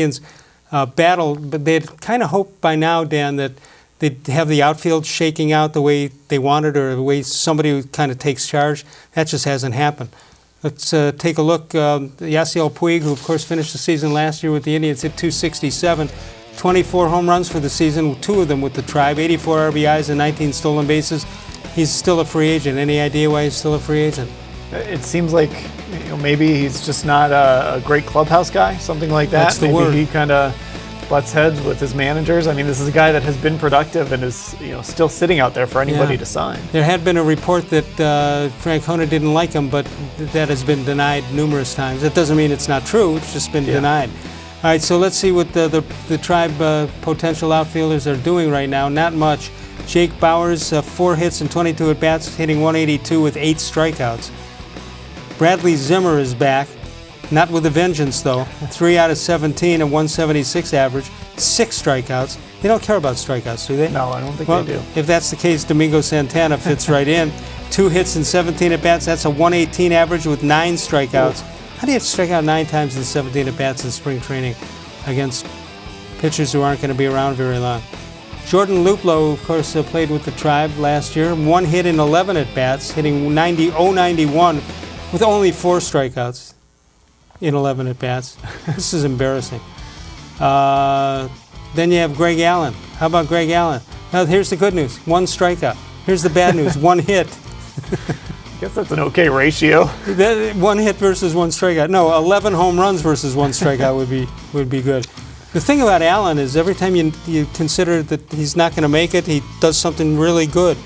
Indians battle, but they had kind of hoped by now, Dan, that they'd have the outfield shaking out the way they wanted or the way somebody who kind of takes charge. That just hasn't happened. Let's take a look. Yasiel Puig, who of course finished the season last year with the Indians, hit .267, 24 home runs for the season, 2 of them with the Tribe, 84 RBIs and 19 stolen bases. He's still a free agent. Any idea why he's still a free agent? It seems like maybe he's just not a great clubhouse guy, something like that. That's the maybe word. He kind of butts heads with his managers. I mean, this is a guy that has been productive and is still sitting out there for anybody to sign. There had been a report that Francona didn't like him, but that has been denied numerous times. That doesn't mean it's not true. It's just been denied. All right, so let's see what the Tribe potential outfielders are doing right now. Not much. Jake-Bauers, 4 hits and 22 at-bats, hitting .182 with 8 strikeouts. Bradley-Zimmer is back, not with a vengeance though. 3 out of 17, a .176 average, 6 strikeouts. They don't care about strikeouts, do they? No, I don't think well, they do. If that's the case, Domingo-Santana fits right in. 2 hits and 17 at-bats, that's a .118 average with 9 strikeouts. How do you strike out 9 times in 17 at-bats in spring training against pitchers who aren't going to be around very long? Jordan-Luplow, of course, played with the Tribe last year. 1 hit in 11 at-bats, hitting .091 with only 4 strikeouts in 11 at-bats. This is embarrassing. Then you have Greg Allen. How about Greg Allen? Now, here's the good news. 1 strikeout. Here's the bad news. 1 hit. I guess that's an okay ratio. 1 hit versus 1 strikeout. No, 11 home runs versus 1 strikeout would be good. The thing about Allen is every time you consider that he's not going to make it, he does something really good.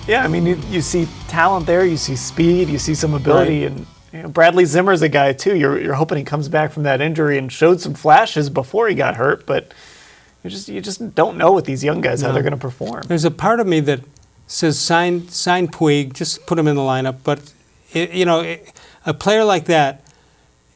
Yeah, I mean, you see talent there, you see speed, you see some ability, right. And Bradley-Zimmer's a guy too. You're hoping he comes back from that injury and showed some flashes before he got hurt, but you just don't know with these young guys how they're going to perform. There's a part of me that says sign Puig, just put him in the lineup. But a player like that,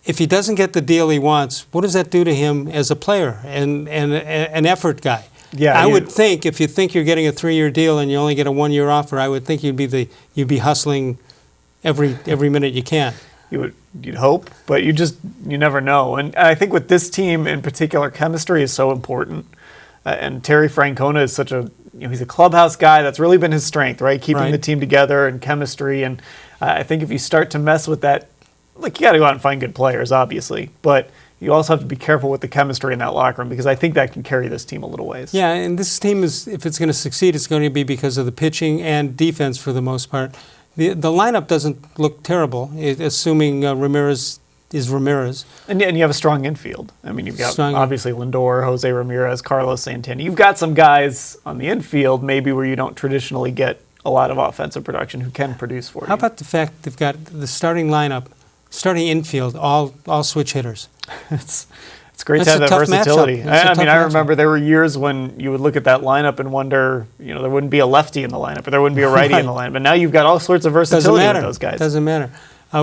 if he doesn't get the deal he wants, what does that do to him as a player and an effort guy? Yeah, I would think if you think you're getting a 3-year deal and you only get a 1-year offer, I would think you'd be hustling every minute you can. You'd hope, but you never know. And I think with this team in particular, chemistry is so important. And Terry Francona is such he's a clubhouse guy. That's really been his strength, right? Keeping the team together and chemistry. And I think if you start to mess with that, you got to go out and find good players, obviously, but you also have to be careful with the chemistry in that locker room because I think that can carry this team a little ways. Yeah, and this team if it's going to succeed, it's going to be because of the pitching and defense for the most part. The lineup doesn't look terrible, assuming Ramirez is Ramirez. And you have a strong infield. I mean, you've got obviously Lindor, Jose Ramirez, Carlos Santana. You've got some guys on the infield maybe where you don't traditionally get a lot of offensive production who can produce for you. How about the fact they've got the starting lineup, starting infield, all switch hitters? It's great to have that versatility. I remember there were years when you would look at that lineup and wonder, there wouldn't be a lefty in the lineup or there wouldn't be a righty in the lineup. But now you've got all sorts of versatility with those guys. Doesn't matter.